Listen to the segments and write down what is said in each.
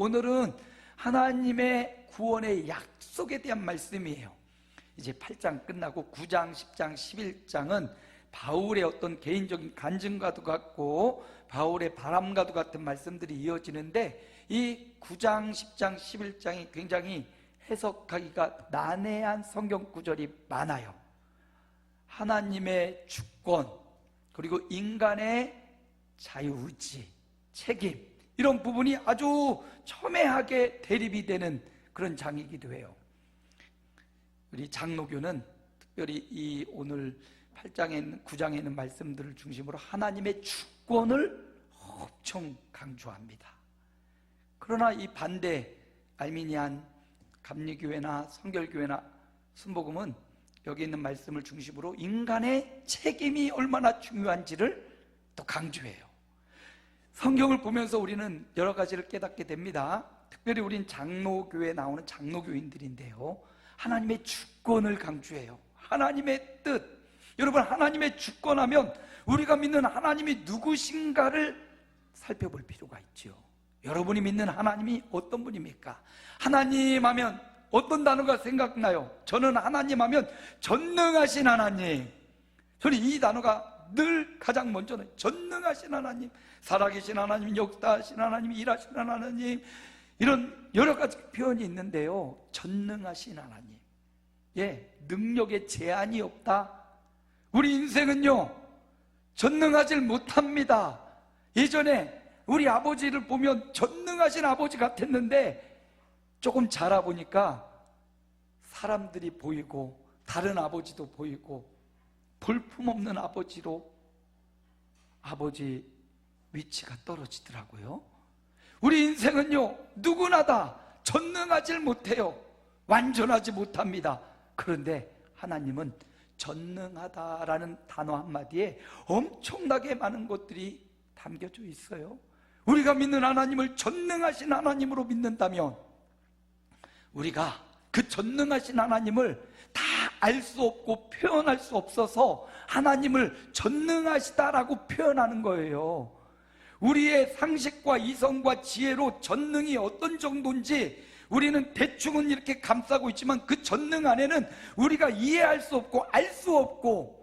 오늘은 하나님의 구원의 약속에 대한 말씀이에요. 이제 8장 끝나고 9장, 10장, 11장은 바울의 어떤 개인적인 간증과도 같고 바울의 바람과도 같은 말씀들이 이어지는데, 이 9장, 10장, 11장이 굉장히 해석하기가 난해한 성경 구절이 많아요. 하나님의 주권, 그리고 인간의 자유의지, 책임, 이런 부분이 아주 첨예하게 대립이 되는 그런 장이기도 해요. 우리 장로교는 특별히 이 오늘 8장에 9장에 있는 말씀들을 중심으로 하나님의 주권을 엄청 강조합니다. 그러나 이 반대 알미니안 감리교회나 성결교회나 순복음은 여기 있는 말씀을 중심으로 인간의 책임이 얼마나 중요한지를 또 강조해요. 성경을 보면서 우리는 여러 가지를 깨닫게 됩니다. 특별히 우린 장로교회에 나오는 장로교인들인데요, 하나님의 주권을 강조해요. 하나님의 뜻. 여러분, 하나님의 주권하면 우리가 믿는 하나님이 누구신가를 살펴볼 필요가 있죠. 여러분이 믿는 하나님이 어떤 분입니까? 하나님 하면 어떤 단어가 생각나요? 저는 하나님 하면 전능하신 하나님. 저는 이 단어가 늘 가장 먼저는 전능하신 하나님, 살아계신 하나님, 역사하신 하나님, 일하시는 하나님, 이런 여러 가지 표현이 있는데요, 전능하신 하나님, 능력에 제한이 없다. 우리 인생은요 전능하질 못합니다. 예전에 우리 아버지를 보면 전능하신 아버지 같았는데 조금 자라보니까 사람들이 보이고 다른 아버지도 보이고 볼품없는 아버지로 아버지 위치가 떨어지더라고요. 우리 인생은요 누구나 다 전능하질 못해요. 완전하지 못합니다. 그런데 하나님은 전능하다라는 단어 한마디에 엄청나게 많은 것들이 담겨져 있어요. 우리가 믿는 하나님을 전능하신 하나님으로 믿는다면 우리가 그 전능하신 하나님을 다 알 수 없고 표현할 수 없어서 하나님을 전능하시다라고 표현하는 거예요. 우리의 상식과 이성과 지혜로 전능이 어떤 정도인지 우리는 대충은 이렇게 감싸고 있지만 그 전능 안에는 우리가 이해할 수 없고 알 수 없고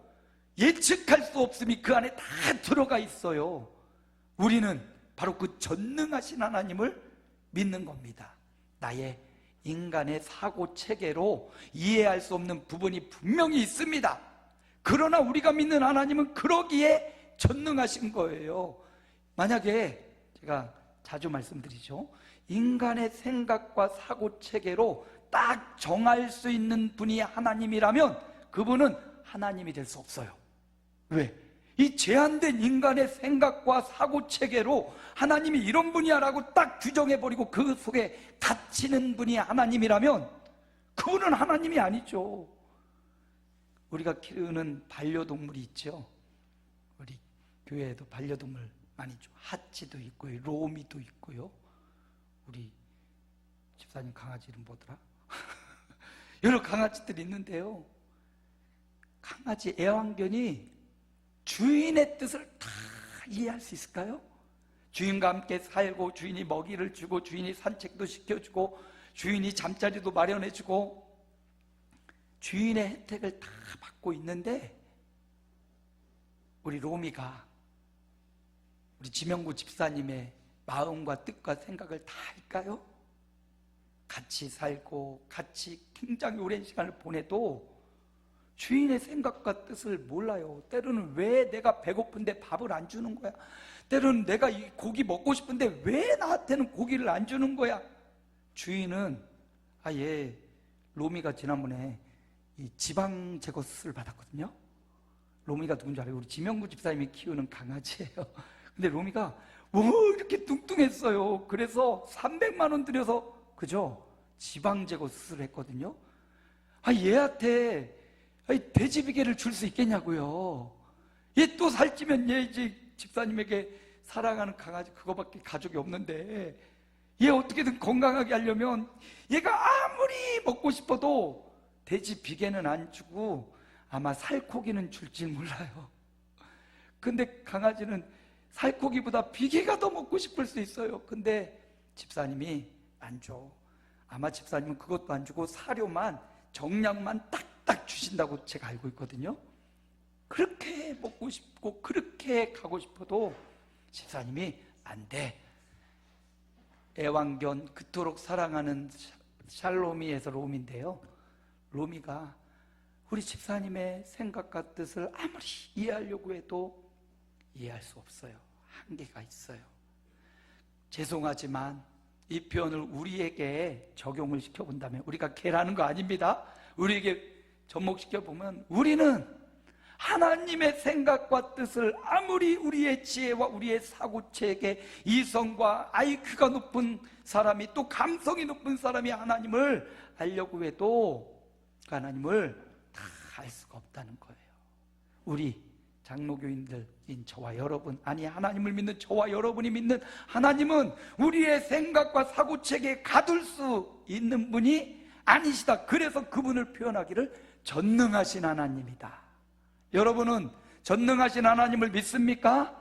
예측할 수 없음이 그 안에 다 들어가 있어요. 우리는 바로 그 전능하신 하나님을 믿는 겁니다. 나의 인간의 사고 체계로 이해할 수 없는 부분이 분명히 있습니다. 그러나 우리가 믿는 하나님은 그러기에 전능하신 거예요. 만약에 제가 자주 말씀드리죠, 인간의 생각과 사고 체계로 딱 정할 수 있는 분이 하나님이라면 그분은 하나님이 될 수 없어요. 왜? 이 제한된 인간의 생각과 사고 체계로 하나님이 이런 분이야라고 딱 규정해버리고 그 속에 갇히는 분이 하나님이라면 그분은 하나님이 아니죠. 우리가 키우는 반려동물이 있죠. 우리 교회에도 반려동물 많이 있죠. 하치도 있고요, 로미도 있고요. 우리 집사님 강아지 이름 뭐더라? 여러 강아지들이 있는데요, 강아지 애완견이 주인의 뜻을 다 이해할 수 있을까요? 주인과 함께 살고 주인이 먹이를 주고 주인이 산책도 시켜주고 주인이 잠자리도 마련해주고 주인의 혜택을 다 받고 있는데 우리 로미가 우리 지명구 집사님의 마음과 뜻과 생각을 다 알까요? 같이 살고 같이 굉장히 오랜 시간을 보내도 주인의 생각과 뜻을 몰라요. 때로는 왜 내가 배고픈데 밥을 안 주는 거야? 때로는 내가 이 고기 먹고 싶은데 왜 나한테는 고기를 안 주는 거야? 주인은 로미가 지난번에 이 지방 제거 수술을 받았거든요. 로미가 누군지 알아요? 우리 지명구 집사님이 키우는 강아지예요. 근데 로미가 이렇게 뚱뚱했어요. 그래서 300만 원 들여서 지방 제거 수술을 했거든요. 얘한테 돼지 비계를 줄 수 있겠냐고요. 얘 또 살찌면 얘 이제 집사님에게 사랑하는 강아지 그거밖에 가족이 없는데 얘 어떻게든 건강하게 하려면 얘가 아무리 먹고 싶어도 돼지 비계는 안 주고 아마 살코기는 줄지 몰라요. 근데 강아지는 살코기보다 비계가 더 먹고 싶을 수 있어요. 근데 집사님이 안 줘. 아마 집사님은 그것도 안 주고 사료만, 정량만 딱딱 주신다고 제가 알고 있거든요. 그렇게 먹고 싶고 그렇게 가고 싶어도 집사님이 안 돼. 애완견 그토록 사랑하는 샬롬이에서 로미인데요, 로미가 우리 집사님의 생각과 뜻을 아무리 이해하려고 해도 이해할 수 없어요. 한계가 있어요. 죄송하지만 이 표현을 우리에게 적용을 시켜본다면, 우리가 개라는 거 아닙니다. 우리에게 접목시켜보면 우리는 하나님의 생각과 뜻을 아무리 우리의 지혜와 우리의 사고체계, 이성과 IQ가 높은 사람이, 또 감성이 높은 사람이 하나님을 알려고 해도 그 하나님을 다 알 수가 없다는 거예요. 우리 장로교인들인 저와 여러분, 아니 하나님을 믿는 저와 여러분이 믿는 하나님은 우리의 생각과 사고체계에 가둘 수 있는 분이 아니시다. 그래서 그분을 표현하기를 전능하신 하나님이다. 여러분은 전능하신 하나님을 믿습니까?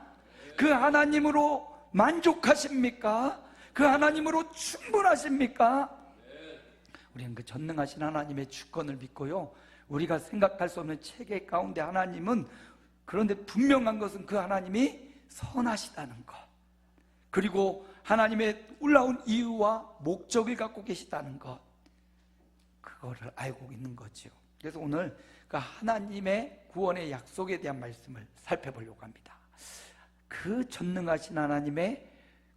그 하나님으로 만족하십니까? 그 하나님으로 충분하십니까? 우리는 그 전능하신 하나님의 주권을 믿고요, 우리가 생각할 수 없는 체계 가운데 하나님은, 그런데 분명한 것은 그 하나님이 선하시다는 것, 그리고 하나님의 놀라운 이유와 목적을 갖고 계시다는 것, 그거를 알고 있는 거죠. 그래서 오늘 그 하나님의 구원의 약속에 대한 말씀을 살펴보려고 합니다. 그 전능하신 하나님의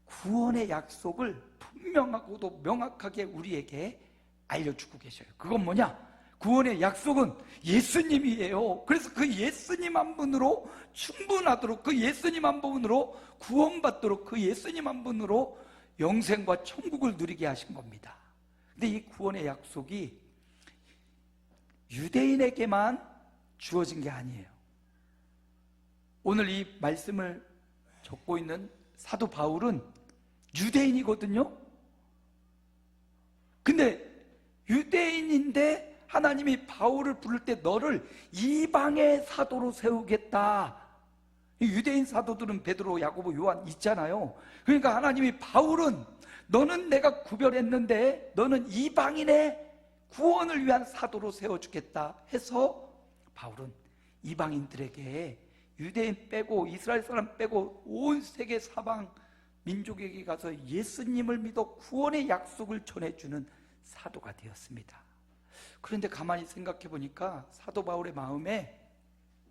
구원의 약속을 분명하고도 명확하게 우리에게 알려주고 계셔요. 그건 뭐냐? 구원의 약속은 예수님이에요. 그래서 그 예수님 한 분으로 충분하도록, 그 예수님 한 분으로 구원받도록, 그 예수님 한 분으로 영생과 천국을 누리게 하신 겁니다. 근데 이 구원의 약속이 유대인에게만 주어진 게 아니에요. 오늘 이 말씀을 적고 있는 사도 바울은 유대인이거든요. 근데 유대인인데 하나님이 바울을 부를 때 너를 이방의 사도로 세우겠다. 유대인 사도들은 베드로, 야고보, 요한 있잖아요. 그러니까 하나님이 바울은 너는 내가 구별했는데 너는 이방인의 구원을 위한 사도로 세워주겠다 해서 바울은 이방인들에게, 유대인 빼고 이스라엘 사람 빼고 온 세계 사방 민족에게 가서 예수님을 믿어 구원의 약속을 전해주는 사도가 되었습니다. 그런데 가만히 생각해 보니까 사도 바울의 마음에,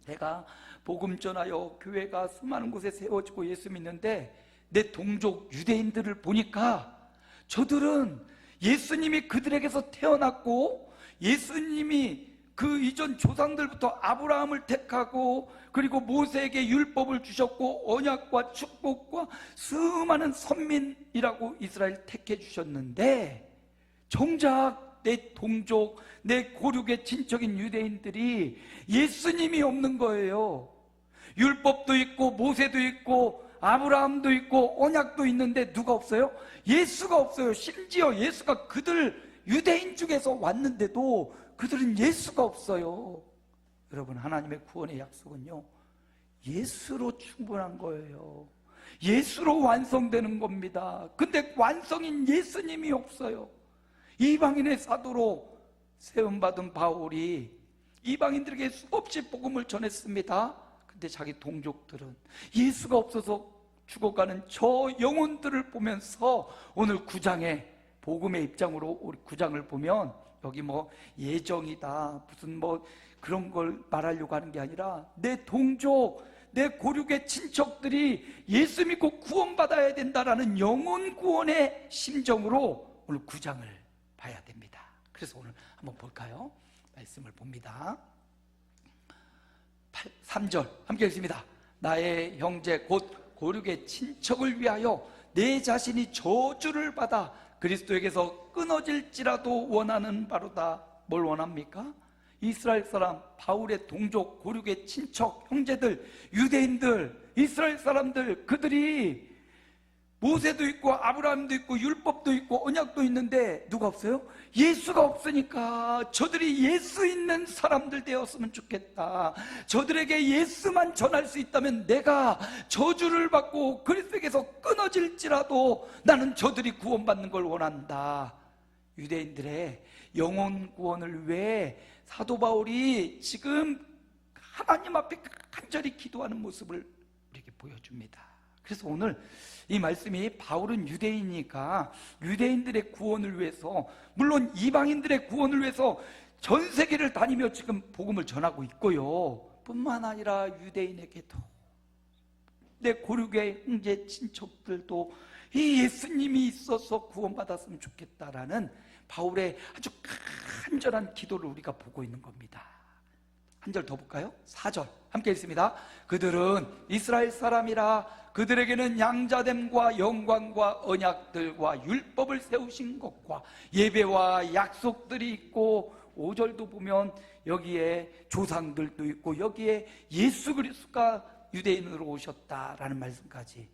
내가 복음 전하여 교회가 수많은 곳에 세워지고 예수 믿는데 내 동족 유대인들을 보니까 저들은 예수님이 그들에게서 태어났고, 예수님이 그 이전 조상들부터 아브라함을 택하고, 그리고 모세에게 율법을 주셨고 언약과 축복과 수많은 선민이라고 이스라엘 택해 주셨는데, 정작 내 동족, 내 고륙의 친척인 유대인들이 예수님이 없는 거예요. 율법도 있고 모세도 있고 아브라함도 있고 언약도 있는데 누가 없어요? 예수가 없어요. 심지어 예수가 그들 유대인 중에서 왔는데도 그들은 예수가 없어요. 여러분, 하나님의 구원의 약속은요, 예수로 충분한 거예요. 예수로 완성되는 겁니다. 근데 완성인 예수님이 없어요. 이방인의 사도로 세움받은 바울이 이방인들에게 수없이 복음을 전했습니다. 근데 자기 동족들은 예수가 없어서 죽어가는 저 영혼들을 보면서, 오늘 9장의 복음의 입장으로 우리 9장을 보면 여기 뭐 예정이다 무슨 뭐 그런 걸 말하려고 하는 게 아니라, 내 동족, 내 고륙의 친척들이 예수 믿고 구원받아야 된다라는 영혼 구원의 심정으로 오늘 9장을 봐야 됩니다. 그래서 오늘 한번 볼까요? 말씀을 봅니다. 3절 함께 읽습니다. 나의 형제 곧 고륙의 친척을 위하여 내 자신이 저주를 받아 그리스도에게서 끊어질지라도 원하는 바로다. 뭘 원합니까? 이스라엘 사람, 바울의 동족, 고륙의 친척, 형제들, 유대인들, 이스라엘 사람들, 그들이 모세도 있고 아브라함도 있고 율법도 있고 언약도 있는데 누가 없어요? 예수가 없으니까 저들이 예수 있는 사람들 되었으면 좋겠다. 저들에게 예수만 전할 수 있다면 내가 저주를 받고 그리스도에게서 끊어질지라도 나는 저들이 구원받는 걸 원한다. 유대인들의 영혼 구원을 위해 사도 바울이 지금 하나님 앞에 간절히 기도하는 모습을 우리에게 보여줍니다. 그래서 오늘 이 말씀이 바울은 유대인이니까 유대인들의 구원을 위해서, 물론 이방인들의 구원을 위해서 전 세계를 다니며 지금 복음을 전하고 있고요, 뿐만 아니라 유대인에게도, 내 고륙의 형제 친척들도 이 예수님이 있어서 구원받았으면 좋겠다라는 바울의 아주 간절한 기도를 우리가 보고 있는 겁니다. 한 절 더 볼까요? 4절 함께 읽습니다. 그들은 이스라엘 사람이라 그들에게는 양자됨과 영광과 언약들과 율법을 세우신 것과 예배와 약속들이 있고, 5절도 보면 여기에 조상들도 있고 여기에 예수 그리스도가 유대인으로 오셨다라는 말씀까지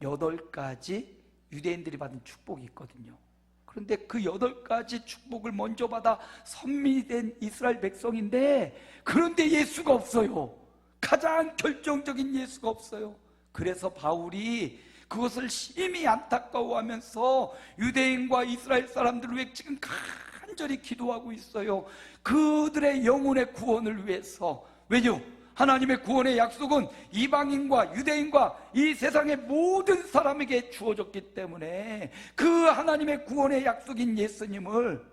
8가지 유대인들이 받은 축복이 있거든요. 그런데 그 8가지 축복을 먼저 받아 선민이 된 이스라엘 백성인데, 그런데 예수가 없어요. 가장 결정적인 예수가 없어요. 그래서 바울이 그것을 심히 안타까워하면서 유대인과 이스라엘 사람들을 위해 지금 간절히 기도하고 있어요. 그들의 영혼의 구원을 위해서. 왜요? 하나님의 구원의 약속은 이방인과 유대인과 이 세상의 모든 사람에게 주어졌기 때문에 그 하나님의 구원의 약속인 예수님을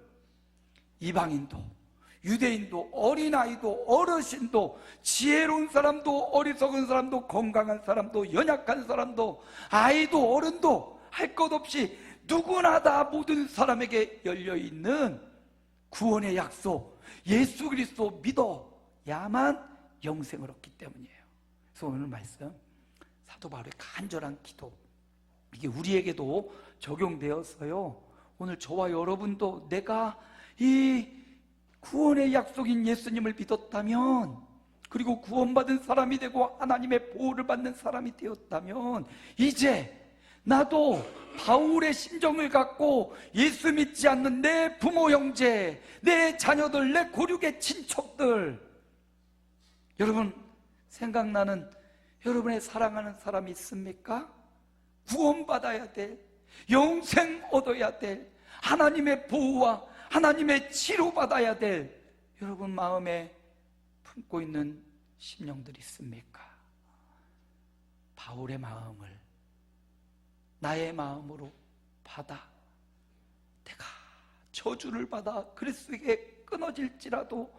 이방인도 유대인도 어린아이도 어르신도 지혜로운 사람도 어리석은 사람도 건강한 사람도 연약한 사람도 아이도 어른도 할 것 없이 누구나 다 모든 사람에게 열려있는 구원의 약속 예수 그리스도 믿어야만 영생을 얻기 때문이에요. 그래서 오늘 말씀 사도 바울의 간절한 기도, 이게 우리에게도 적용되어서요, 오늘 저와 여러분도 내가 이 구원의 약속인 예수님을 믿었다면, 그리고 구원받은 사람이 되고 하나님의 보호를 받는 사람이 되었다면, 이제 나도 바울의 심정을 갖고 예수 믿지 않는 내 부모 형제, 내 자녀들, 내 고륙의 친척들, 여러분 생각나는 여러분의 사랑하는 사람이 있습니까? 구원받아야 될, 영생 얻어야 될, 하나님의 보호와 하나님의 치료받아야 될 여러분 마음에 품고 있는 심령들이 있습니까? 바울의 마음을 나의 마음으로 받아 내가 저주를 받아 그리스도에게 끊어질지라도,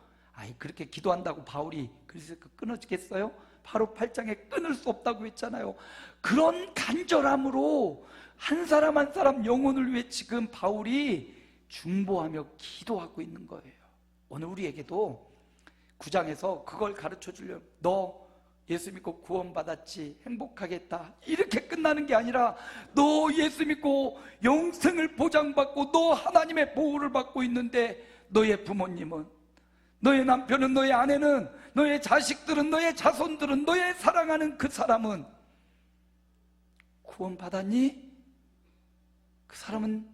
그렇게 기도한다고 바울이 그리스도에게 끊어지겠어요? 바로 8장에 끊을 수 없다고 했잖아요. 그런 간절함으로 한 사람 한 사람 영혼을 위해 지금 바울이 중보하며 기도하고 있는 거예요. 오늘 우리에게도 9장에서 그걸 가르쳐 주려고, 너 예수 믿고 구원받았지, 행복하겠다, 이렇게 끝나는 게 아니라 너 예수 믿고 영생을 보장받고 너 하나님의 보호를 받고 있는데 너의 부모님은, 너의 남편은, 너의 아내는, 너의 자식들은, 너의 자손들은, 너의 사랑하는 그 사람은 구원받았니? 그 사람은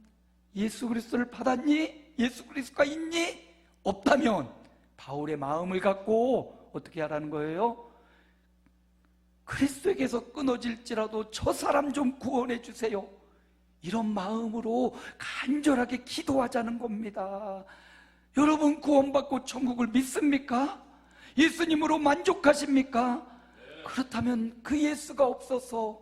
예수 그리스도를 받았니? 예수 그리스도가 있니? 없다면 바울의 마음을 갖고 어떻게 하라는 거예요? 그리스도에게서 끊어질지라도 저 사람 좀 구원해 주세요, 이런 마음으로 간절하게 기도하자는 겁니다. 여러분 구원받고 천국을 믿습니까? 예수님으로 만족하십니까? 그렇다면 그 예수가 없어서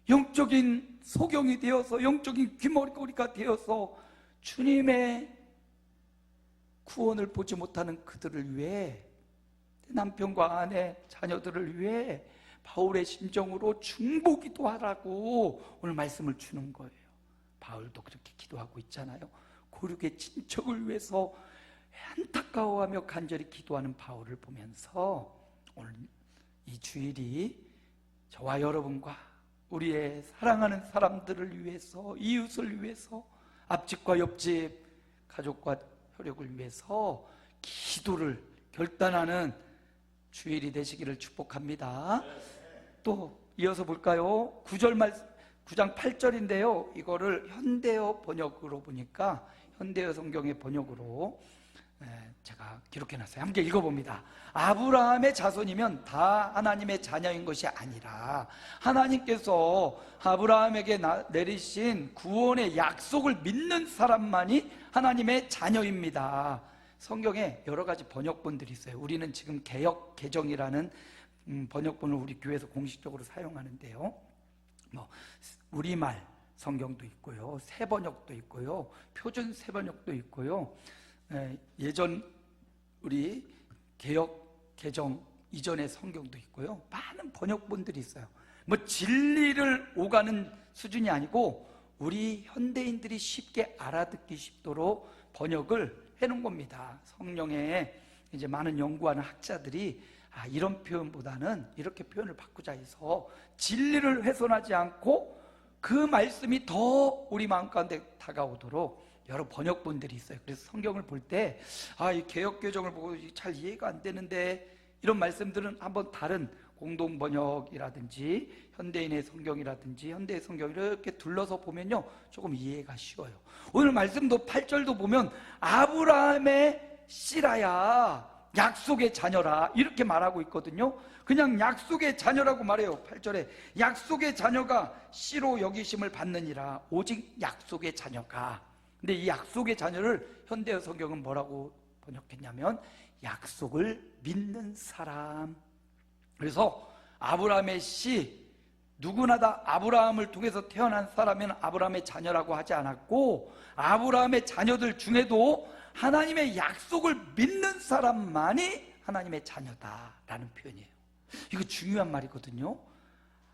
영적인 소경이 되어서 영적인 귀머거리가 되어서 주님의 구원을 보지 못하는 그들을 위해, 남편과 아내, 자녀들을 위해 바울의 심정으로 중보 기도하라고 오늘 말씀을 주는 거예요. 바울도 그렇게 기도하고 있잖아요. 고륙의 친척을 위해서 안타까워하며 간절히 기도하는 바울을 보면서 오늘 이 주일이 저와 여러분과 우리의 사랑하는 사람들을 위해서, 이웃을 위해서, 앞집과 옆집 가족과 혈육을 위해서 기도를 결단하는 주일이 되시기를 축복합니다. 또 이어서 볼까요? 9장 8절인데요. 이거를 현대어 번역으로 보니까 현대어 성경의 번역으로 제가 기록해놨어요. 함께 읽어봅니다. 아브라함의 자손이면 다 하나님의 자녀인 것이 아니라 하나님께서 아브라함에게 내리신 구원의 약속을 믿는 사람만이 하나님의 자녀입니다. 성경에 여러 가지 번역본들이 있어요. 우리는 지금 개역 개정이라는 번역본을 우리 교회에서 공식적으로 사용하는데요. 우리말 성경도 있고요, 새번역도 있고요, 표준 새번역도 있고요. 예전 우리 개역 개정 이전의 성경도 있고요. 많은 번역본들이 있어요. 진리를 오가는 수준이 아니고 우리 현대인들이 쉽게 알아듣기 쉽도록 번역을 해놓은 겁니다. 성령에 이제 많은 연구하는 학자들이 이런 표현보다는 이렇게 표현을 바꾸자 해서 진리를 훼손하지 않고 그 말씀이 더 우리 마음 가운데 다가오도록 여러 번역본들이 있어요. 그래서 성경을 볼 때 이 개역개정을 보고 잘 이해가 안 되는데 이런 말씀들은 한번 다른 공동번역이라든지 현대인의 성경이라든지 현대의 성경 이렇게 둘러서 보면요 조금 이해가 쉬워요. 오늘 말씀도 8절도 보면 아브라함의 씨라야 약속의 자녀라 이렇게 말하고 있거든요. 그냥 약속의 자녀라고 말해요. 8절에 약속의 자녀가 씨로 여기심을 받느니라. 오직 약속의 자녀가. 근데 이 약속의 자녀를 현대어 성경은 뭐라고 번역했냐면 약속을 믿는 사람. 그래서 아브라함의 씨, 누구나 다 아브라함을 통해서 태어난 사람은 아브라함의 자녀라고 하지 않았고 아브라함의 자녀들 중에도 하나님의 약속을 믿는 사람만이 하나님의 자녀다라는 표현이에요. 이거 중요한 말이거든요.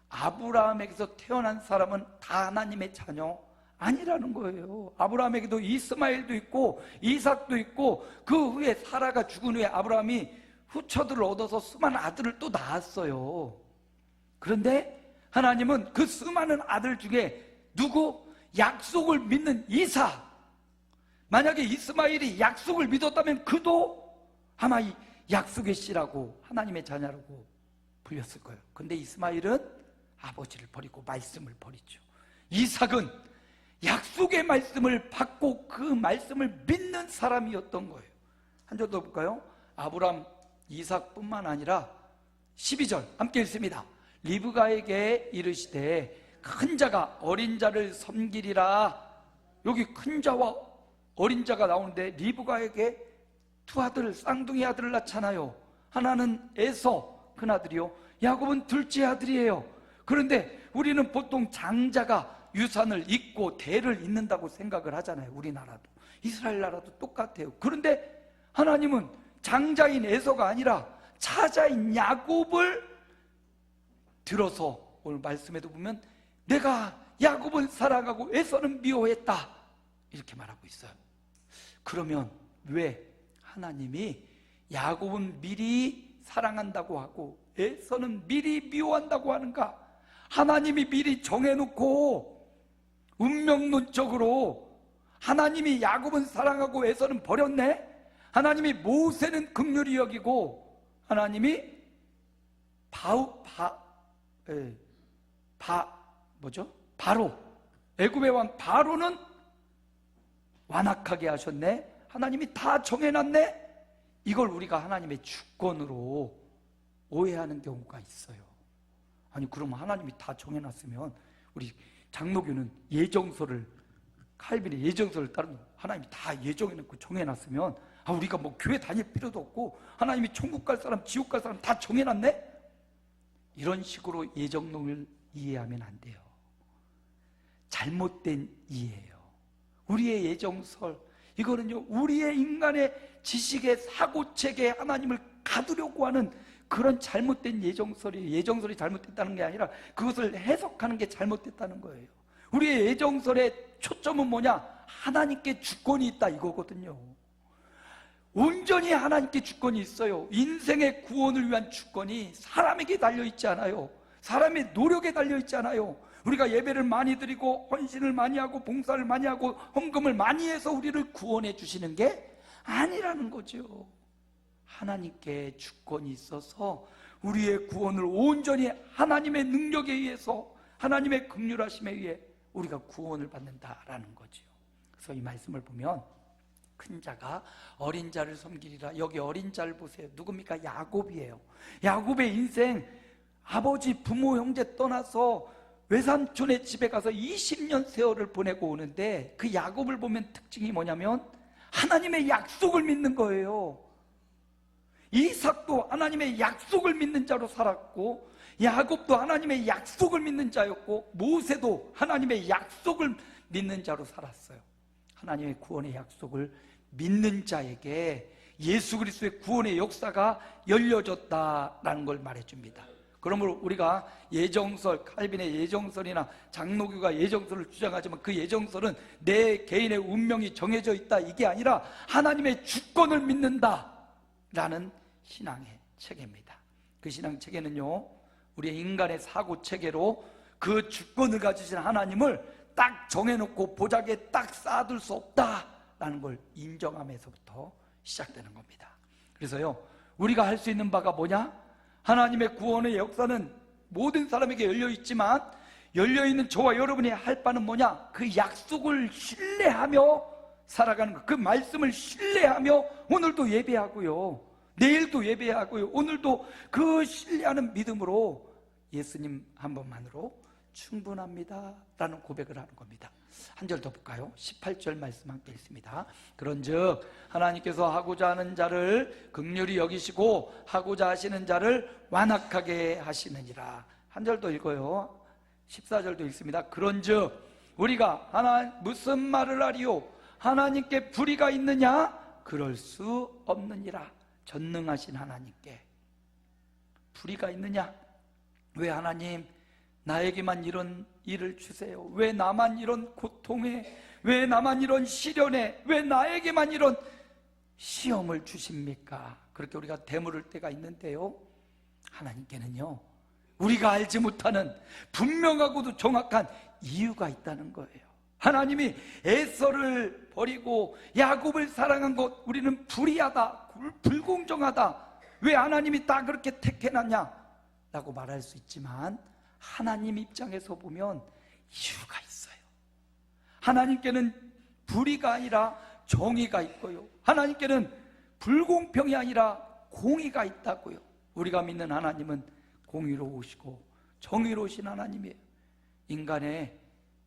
아브라함에게서 태어난 사람은 다 하나님의 자녀 아니라는 거예요. 아브라함에게도 이스마엘도 있고 이삭도 있고 그 후에 사라가 죽은 후에 아브라함이 후처들을 얻어서 수많은 아들을 또 낳았어요. 그런데 하나님은 그 수많은 아들 중에 누구? 약속을 믿는 이삭. 만약에 이스마엘이 약속을 믿었다면 그도 아마 이 약속의 씨라고 하나님의 자녀라고 불렸을 거예요. 근데 이스마엘은 아버지를 버리고 말씀을 버리죠. 이삭은 약속의 말씀을 받고 그 말씀을 믿는 사람이었던 거예요. 한 절 더 볼까요? 아브람, 이삭뿐만 아니라 12절 함께 읽습니다. 리브가에게 이르시되 큰 자가 어린 자를 섬기리라. 여기 큰 자와 어린 자가 나오는데 리브가에게 두 아들, 쌍둥이 아들을 낳잖아요. 하나는 에서 큰아들이요, 야곱은 둘째 아들이에요. 그런데 우리는 보통 장자가 유산을 잇고 대를 잇는다고 생각을 하잖아요. 우리나라도 이스라엘 나라도 똑같아요. 그런데 하나님은 장자인 에서가 아니라 차자인 야곱을 들어서 오늘 말씀에도 보면 내가 야곱은 사랑하고 에서는 미워했다 이렇게 말하고 있어요. 그러면 왜 하나님이 야곱은 미리 사랑한다고 하고 에서는 미리 미워한다고 하는가? 하나님이 미리 정해놓고 운명론적으로 하나님이 야곱은 사랑하고 에서는 버렸네? 하나님이 모세는 긍휼히 여기고 하나님이 바로 애굽의 왕 바로는 완악하게 하셨네? 하나님이 다 정해놨네? 이걸 우리가 하나님의 주권으로 오해하는 경우가 있어요. 아니 그러면 하나님이 다 정해놨으면 우리 장로교는 예정서를 칼빈의 예정서를 따르면 하나님이 다 예정해놓고 정해놨으면 우리가 뭐 교회 다닐 필요도 없고 하나님이 천국 갈 사람 지옥 갈 사람 다 정해놨네? 이런 식으로 예정론을 이해하면 안 돼요. 잘못된 이해예요. 우리의 예정설 이거는요 우리의 인간의 지식의 사고체계에 하나님을 가두려고 하는 그런 잘못된 예정설이 예정설이 잘못됐다는 게 아니라 그것을 해석하는 게 잘못됐다는 거예요. 우리의 예정설의 초점은 뭐냐? 하나님께 주권이 있다 이거거든요. 온전히 하나님께 주권이 있어요. 인생의 구원을 위한 주권이 사람에게 달려있지 않아요. 사람의 노력에 달려있지 않아요. 우리가 예배를 많이 드리고 헌신을 많이 하고 봉사를 많이 하고 헌금을 많이 해서 우리를 구원해 주시는 게 아니라는 거죠. 하나님께 주권이 있어서 우리의 구원을 온전히 하나님의 능력에 의해서 하나님의 긍휼하심에 의해 우리가 구원을 받는다라는 거지요. 그래서 이 말씀을 보면 큰 자가 어린 자를 섬기리라. 여기 어린 자를 보세요. 누굽니까? 야곱이에요. 야곱의 인생, 아버지, 부모, 형제 떠나서 외삼촌의 집에 가서 20년 세월을 보내고 오는데, 그 야곱을 보면 특징이 뭐냐면 하나님의 약속을 믿는 거예요. 이삭도 하나님의 약속을 믿는 자로 살았고, 야곱도 하나님의 약속을 믿는 자였고, 모세도 하나님의 약속을 믿는 자로 살았어요. 하나님의 구원의 약속을 믿는 자에게 예수 그리스도의 구원의 역사가 열려졌다라는 걸 말해줍니다. 그러므로 우리가 예정설, 칼빈의 예정설이나 장로교가 예정설을 주장하지만 그 예정설은 내 개인의 운명이 정해져 있다, 이게 아니라 하나님의 주권을 믿는다라는 신앙의 체계입니다. 그 신앙 체계는요, 우리의 인간의 사고 체계로 그 주권을 가지신 하나님을 딱 정해놓고 보자기에 딱 쌓아둘 수 없다라는 걸 인정하면서부터 시작되는 겁니다. 그래서요, 우리가 할 수 있는 바가 뭐냐? 하나님의 구원의 역사는 모든 사람에게 열려있지만, 열려있는 저와 여러분이 할 바는 뭐냐? 그 약속을 신뢰하며 살아가는 것, 그 말씀을 신뢰하며 오늘도 예배하고요, 내일도 예배하고요, 오늘도 그 신뢰하는 믿음으로 예수님 한 분만으로 충분합니다 라는 고백을 하는 겁니다. 한 절 더 볼까요? 18절 말씀 함께 읽습니다. 그런즉 하나님께서 하고자 하는 자를 긍휼히 여기시고 하고자 하시는 자를 완악하게 하시느니라. 한 절 더 읽어요. 14절도 읽습니다. 그런즉 우리가 무슨 말을 하리요? 하나님께 불의가 있느냐? 그럴 수 없느니라. 전능하신 하나님께 불의가 있느냐? 왜 하나님 나에게만 이런 일을 주세요? 왜 나만 이런 고통에, 왜 나만 이런 시련에, 왜 나에게만 이런 시험을 주십니까? 그렇게 우리가 되물을 때가 있는데요, 하나님께는요, 우리가 알지 못하는 분명하고도 정확한 이유가 있다는 거예요. 하나님이 에서를 버리고 야곱을 사랑한 것, 우리는 불의하다, 불공정하다, 왜 하나님이 다 그렇게 택해놨냐 라고 말할 수 있지만, 하나님 입장에서 보면 이유가 있어요. 하나님께는 불의가 아니라 정의가 있고요, 하나님께는 불공평이 아니라 공의가 있다고요. 우리가 믿는 하나님은 공의로우시고 정의로우신 하나님이에요. 인간의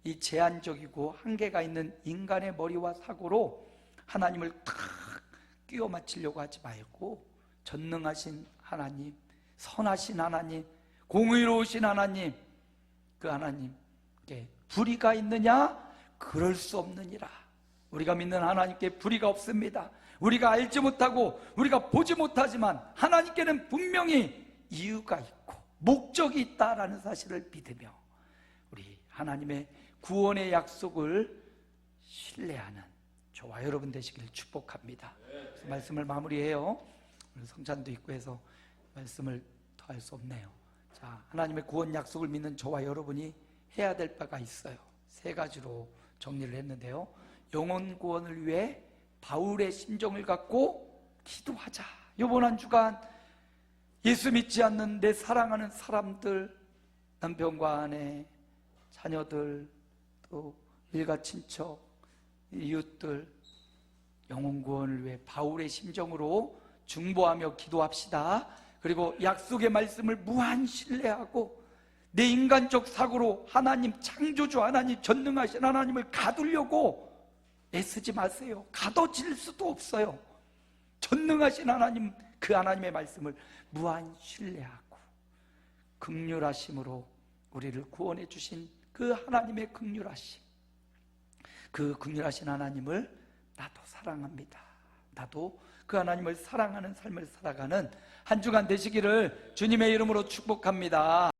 이 제한적이고 한계가 있는 인간의 머리와 사고로 하나님을 탁 끼워 맞추려고 하지 말고, 전능하신 하나님, 선하신 하나님, 공의로우신 하나님, 그 하나님께 불의가 있느냐? 그럴 수 없느니라. 우리가 믿는 하나님께 불의가 없습니다. 우리가 알지 못하고 우리가 보지 못하지만 하나님께는 분명히 이유가 있고 목적이 있다라는 사실을 믿으며 우리 하나님의 구원의 약속을 신뢰하는 저와 여러분 되시길 축복합니다. 그래서 말씀을 마무리해요. 성찬도 있고 해서 말씀을 더 할 수 없네요. 자, 하나님의 구원 약속을 믿는 저와 여러분이 해야 될 바가 있어요. 세 가지로 정리를 했는데요, 영혼 구원을 위해 바울의 심정을 갖고 기도하자. 이번 한 주간 예수 믿지 않는 내 사랑하는 사람들, 남편과 아내, 자녀들, 또 일가 친척, 이웃들, 영혼 구원을 위해 바울의 심정으로 중보하며 기도합시다. 그리고 약속의 말씀을 무한 신뢰하고 내 인간적 사고로 하나님, 창조주 하나님, 전능하신 하나님을 가두려고 애쓰지 마세요. 가둬질 수도 없어요. 전능하신 하나님, 그 하나님의 말씀을 무한 신뢰하고 긍휼하심으로 우리를 구원해 주신 그 하나님의 긍휼하심, 그 긍휼하신 하나님을 나도 사랑합니다. 나도 그 하나님을 사랑하는 삶을 살아가는 한 주간 되시기를 주님의 이름으로 축복합니다.